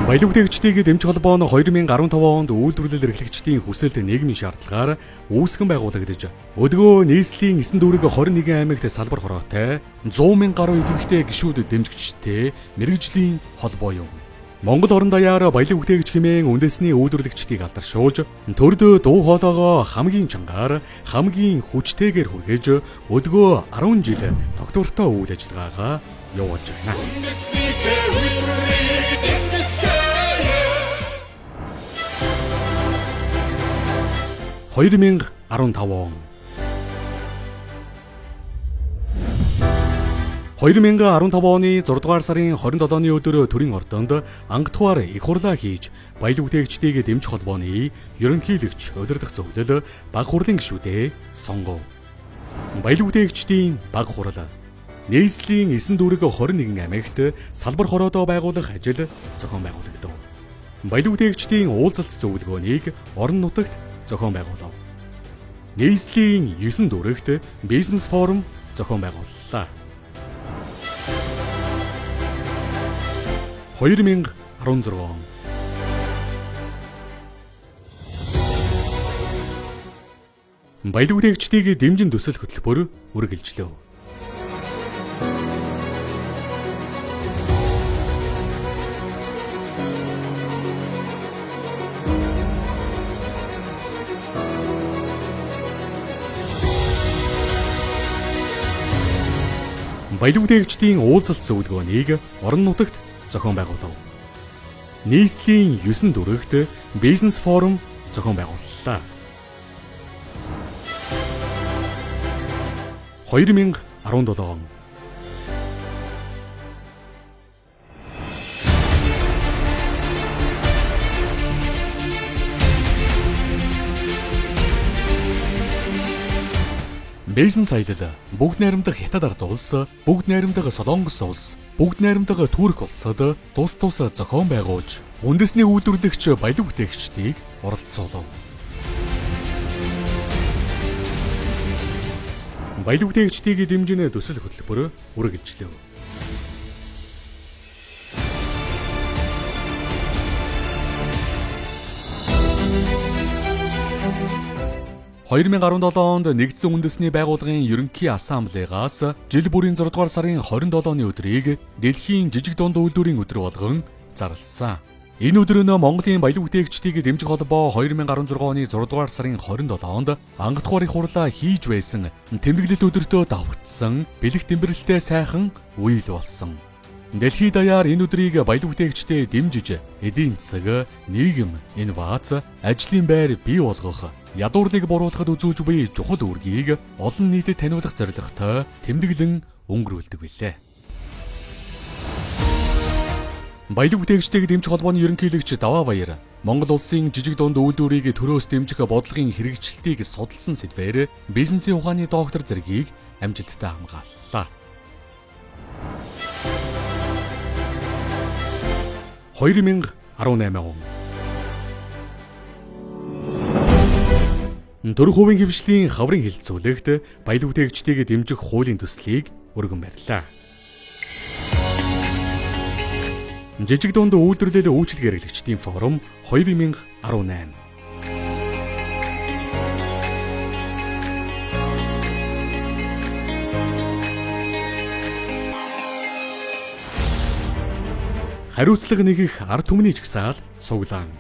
Баялаг бүтээгчдийг дэмжих холбоо нь 2015 онд үйлдвэрлэл эрхлэгчдийн хүсэлт нийгмийн шаардлагаар үүсгэн байгуулагдаж, өдгөө нийслэлийн 9 дүүрэг 21 аймагт салбар хороотой 100,000 гаруй идэвхтэй гишүүд дэмжигчтэй мэргэжлийн холбоо юм. Монгол орон даяар баялаг бүтээгч хэмээн үндэсний үйлдвэрлэгчдийг алдаршуулж, төрдөө дуу хоолойгоо хамгийн чангаар, хамгийн хүчтэйгээр хүргээж, өдгөө 10 жил тогтвортой үйл ажиллагаагаа явуулж байна. 2015 он 2015 оны 6 дугаар сарын 27-ны өдөр төрийн ордонд ангатугаар их хурлаа хийж баялаг бүтээгчдийг дэмжих холбооны ерөнхийлөгч удирдах зөвлөл баг хурлын гишүүдэд сонгов. Баялаг бүтээгчдийн баг хурал нийслэлийн 9 дүүрэг 21 аймагт салбар хороодоо байгуулах ажил зохион байгуулагдав. Баялаг бүтээгчдийн уулзалт зөвлөгөөнийг орон нутагт зохион байгуулав. Нийслэлийн 9 дүүрэгт бизнес форум зохион байгууллаа. 2016 он баялаг бүтээгчдийг дэмжин төсөл хөтөлбөр үргэлжлэв. Баялаг бүтээгчдийн уулзалт зөвлөгөөнийг орон нутагт зохион байгуулав. Нийслэлийн 9 дүүрэгт бизнес форум зохион байгууллаа. 2017 он бизнес аялал бүгд найрамдах Хятад ард улс, бүгд найрамдах Солонгос улс, бүгд найрамдах Турк улсад тус зохион байгуулж, үндэсний үйлдвэрлэгч баялаг бүтээгчдийг оролцоолов. Баялаг бүтээгчдийг дэмжин төсөл хөтөлбөр үргэлжлэв. 2017 онд нэгдсэн үндэсний байгууллагын ерөнхий ассамблегаас жил бүрийн 6 дугаар сарын 27-ны өдрийг дэлхийн жижиг дунд үйлдвэрийн өдөр болгон зарласан. Энэ өдөр нь Монголын баялаг бүтээгчдийг дэмжих холбоо 2016 оны 6 дугаар сарын 27 онд ангатугаар их хурлаа хийж байсан тэмдэглэлт өдөртөө давтсан бэлэг тэмбэрэлтэй сайхан үйл болсон. Дэлхийд даяар энэ өдрийг баялаг бүтээгчдэд дэмжиж, эдийн засаг, нийгэм, инновац, ажлын байр бий болгох, ядуурлыг буруулахад үзүүлж буй чухал үүргийг олон нийтэд таниулах зорилготой тэмдэглэн өнгөрүүлдэг билээ. Баялаг бүтээгчдийг дэмжих холбооны ерөнхийлөгч Даваа Баяр Монгол улсын жижиг дунд үйлдвэрийг төрөөс дэмжих бодлогын хэрэгжилтийг судалсан сэдвээр бизнесийн ухааны доктор зэргийг амжилттай хамгааллаа. 2018 он Төрх хувийн хэвшлийн хаврын хилцүүлэгт баялаг бүтээгчдийг дэмжих хуулийн төслийг өргөн барьлаа. Жижиг дунд үйлдвэрлэл үйлчилгээ эрхлэгчдийн форум 2018 хариуцлага нэгэх ард түмний жагсаал цуглаан.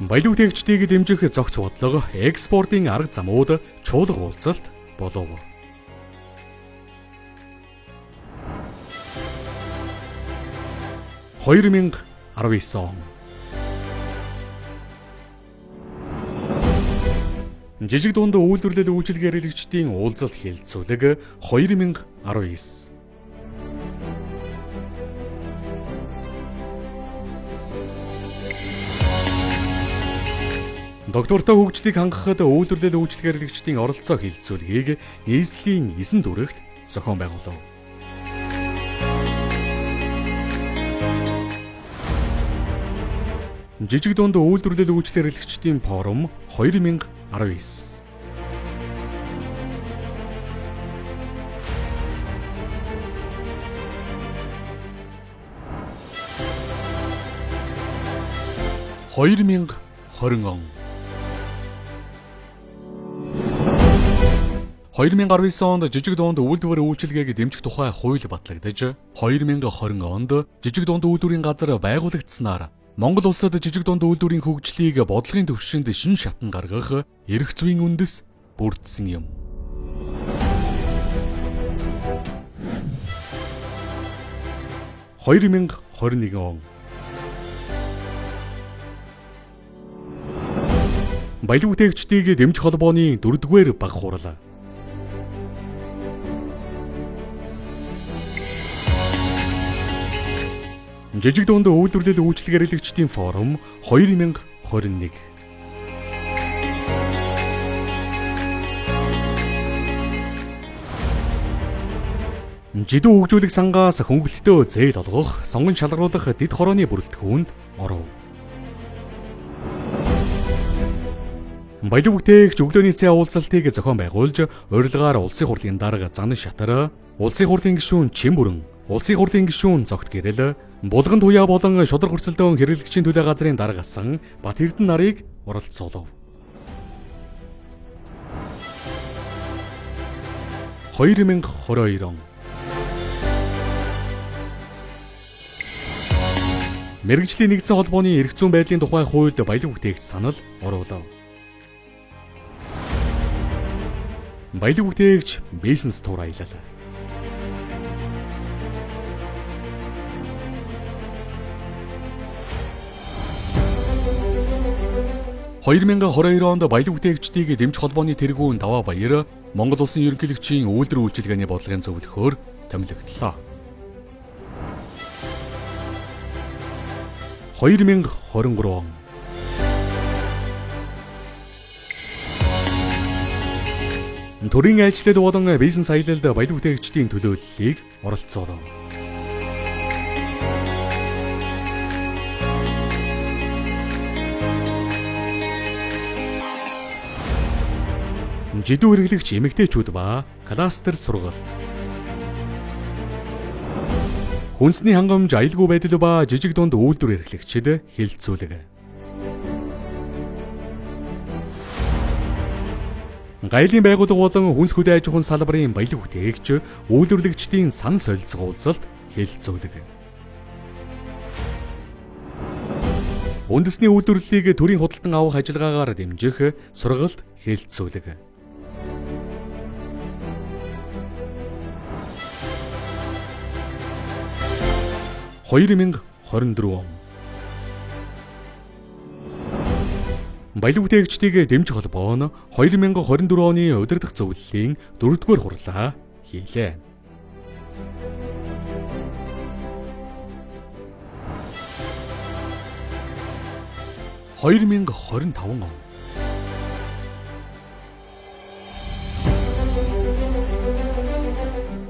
Баялаг бүтээгчдийг дэмжих зохиц бодлого, экспортын арга замууд, чуулга уулзалт болов. 2019 он жижиг дунд үйлдвэрлэл үйлчилгээ эрхлэгчдийн уулзалт хэлэлцүүлэг 2019 Доктортой хөгжлийг хангахад үйлдвэрлэл үйлчилгээ эрхлэгчдийн оролцоо хэлэлцүүлгийг нийслэлийн 9 дүүрэгт зохион байгуулав. Жижиг дунд үйлдвэрлэл үйлчилгээ эрхлэгчдийн форум 2019 2020 он 2019 онд жижиг дунд үйлдвэр үйлчилгээг дэмжих тухай хууль батлагдаж 2020 онд жижиг дунд үйлдвэрийн газар байгуулагдсанаар Монгол улсад жижиг дунд үйлдвэрийн хөгжлийг бодлогын түвшинд шин шатан гаргах эрх зүйн үндэс бүрдсэн юм. - 2021 он Баялаг бүтээгчдийг дэмжих холбооны 4-р баг хурал. Жижиг дунд үйлдвэрлэл үйлчлэгээрлэгчдийн форум 2021. Жидүү хөгжүүлэх сангаас хөнгөлөлтөө зээл олгох, сонгон шалгаруулах дэд хорооны бүрэлдэхүүнд оров. Баялаг бүтээгч өглөөний цай уулзалтыг зохион байгуулж, урилгаар улсын хурлын дарга Зан Шатар, улсын хурлын гишүүн Чин Бүрэн, улсын хурлын гишүүн Зогт Гэрэл, Булган Туяа болон Шудар хурцлдөн хэрэглэгчийн төлөө газрын даргасан Бат Эрдэнэ нарыг оролцоолов. 2022 он Мэргэжлийн нэгдсэн холбооны эрх зүйн байдлын тухай хуульд баялаг бүтээгч санал оруулав. Баялаг бүтээгч бизнес тур аялал. 2022 онд баялаг бүтээгчдийг дэмжих холбооны тэргүүн Даваа Баяр Монгол улсын ерөнхийлөгчийн үйлдвэр үйлчилгээний бодлогын зөвлөхөөр томилогдлоо. 2023 он төрийн айлчлал болон бизнес аялалд баялаг бүтээгчдийн төлөөллийг оролцоолов. Жидүү хэрэглэгч эмэгтэйчүүд ба кластер сургалт. Хүнсний хангамж, аюулгүй байдал ба жижиг дунд үйлдвэр эрхлэгчид хилцүүлэг. Гайлын байгууллага болон хүнс хөдөө аж ахуйн салбарын баялаг бүтээгч, үйлдвэрлэгчдийн сан солилцох уулзалт хилцүүлэг. Үндэсний үйлдвэрлэлийг төрийн худалдан авах ажиллагаагаар дэмжих сургалт хилцүүлэг. 2024 он Баялаг бүтээгчдийг дэмжих холбоо нь 2024 оны удирдах зөвлөлийн 4-р хурлаа хийлээ. 2025 он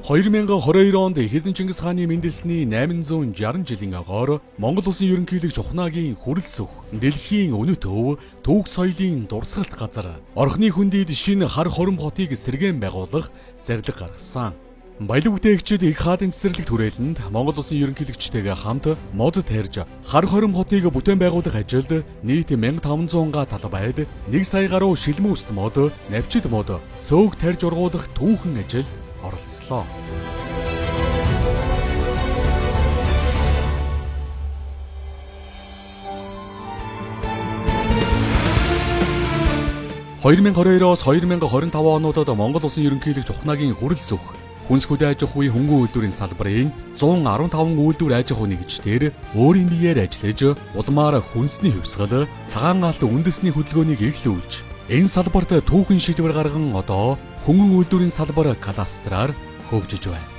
2022 онд Хэзэн Чингис хааны мэндэлсний 860 жилийн агаар Монгол улсын ерөнхийлөгч Ухнаагийн хүрэл сүх, дэлхийн өнөт өв, түүх соёлын дурсгалт газар, орхны хүндийд шинэ хар хором хотыг сэргээн байгуулах зарлиг гаргасан. Баялаг бүтээгчид их хаадын цэцэрлэг түрээлэнд Монгол улсын ерөнхийлөгчтэйгээ хамт мод тарьж, хар хором хотыг бүтээн байгуулах ажилд нийт 1500 га талбайд 1 сая гаруй шилмүүст мод, навчид мод, сөөг тарьж ургуулах түүхэн ажилд оролцлоо. - 2022-оос 2025 онуудад Монгол улсын ерөнхийлөгч Ухнаагийн хүрэл сүх, хүнс хөдөө аж ахуйн хөнгөн үйлдвэрийн салбарын 115 үйлдвэр аж ахуй нэгжтэр өөрийн биеэр ажиллаж, улмаар хүнсний хөвсгөл, цагаан алт үндэсний хөдөлгөөнийг эхлүүлж, энэ салбарт түүхэн шийдвэр гарган одоо хөнгөн үйлдвэрийн салбар кластераар хөгжиж байна.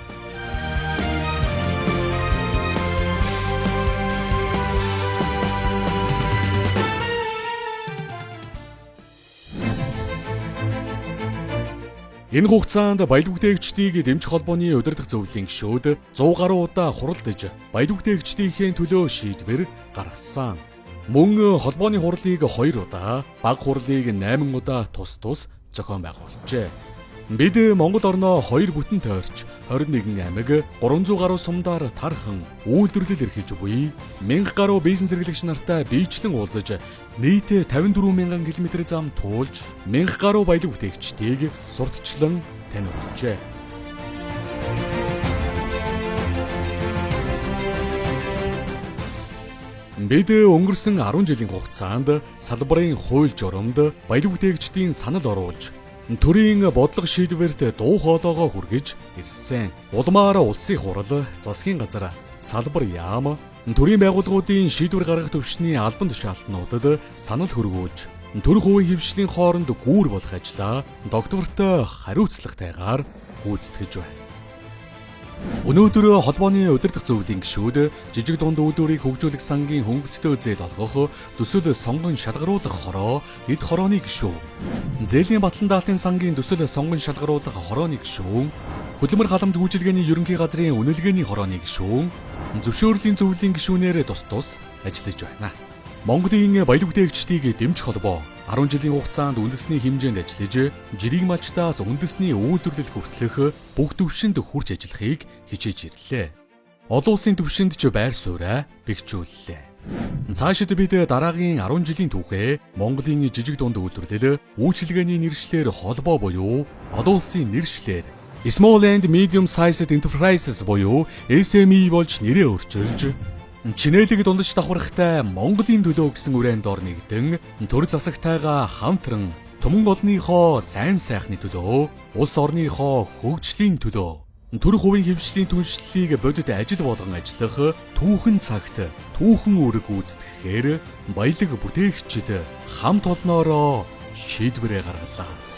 Энэ хугацаанд баялаг бүтээгчдийг дэмжих холбооны удирдах зөвлөлийн гишүүд 100 гаруй удаа хуралдаж, баялаг бүтээгчдийнхээ төлөө шийдвэр гаргасан. Мөн холбооны хурлыг 2 удаа, баг хурлыг 8 удаа тус зохион байгуулжээ. Бид Монгол орноо 2 бүтэн тойрч 21 аймаг 300 гаруй сумдаар тархан үйлдвэрлэл эрхэлж буй 1000 гаруй бизнес эрхлэгч нартай биечлэн уулзаж нийт 54 мянган км зам туулж 1000 гаруй баялаг бүтээгчдийг сурталчлан таниулжээ. Бид өнгөрсөн 10 жилийн хугацаанд салбарын хууль журамд баялаг бүтээгчдийн санал оруулж төрийн бодлого шийдвэрт дуу хоолойгоо хүргэж ирсэн. Улмаар улсын хурал, засгийн газар, салбар яам, төрийн байгууллагуудын шийдвэр гаргах төвшний албан тушаалтнуудад санал хөргүүлж, төрх хувийн хэмжээний хооронд гүүр болох ажлаа доктортой хариуцлагатайгаар гүйцэтгэж байна. Өнөөдөр холбооны удирдах зөвлөлийн гишүүд жижиг дунд үйлдвэрийг хөгжүүлэх сангийн хөнгөлөлтөө зээл олгох, төсөл сонгон шалгаруулах хороо эд хорооны гишүүн, зээлийн батлан даалтын сангийн төсөл сонгон шалгаруулах хорооны гишүүн, хөдөлмөр халамж гүйцэлгээний ерөнхий газрын үнэлгээний хорооны гишүүн, зөвшөөрлийн зөвлөлийн гишүүнээр тус тус ажиллаж байна. Монголын баялаг бүтээгчдийг дэмжих холбоо 10 жилийн хугацаанд үндэсний хэмжээнд ажиллаж, жирийн малчтаас үндэсний үйлдвэрлэл хүртэлх бүх түвшинд хүрч ажиллахыг хичээж ирлээ. Олон улсын түвшинд ч байр сууриа бэхжүүллээ. Цаашид бид дараагийн 10 жилийн түүхээ Монголын жижиг дунд үйлдвэрлэл үйлчилгээний нэршлэр холбоо буюу олон улсын нэршлэр Small and Medium Sized Enterprises буюу SME болж нэрээ өөрчилж чинээлэг дундаж давхархтай Монголын төлөө гэсэн үрээнд ор нэгдэн төр засагтайгаа хамтран түмэн олныхоо сайн сайхны төлөө, улс орныхоо хөгжлийн төлөө, төрх хувийн хэмжээний түншлэлийг бодит ажил болгон ажиллах түүхэн цагт түүхэн үүрэг гүйцэтгэхээр баялаг бүтээгчид хамт олноороо шийдвэрээ гаргалаа.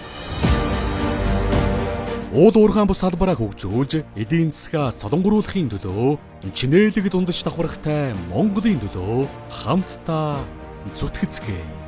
Уул уурхайн бус салбараа хөгжүүлж, эдийн засгаа солонгоруулахын төлөө, чинээлэг дундаж давхархтай Монголын төлөө хамтдаа зүтгэцгээе.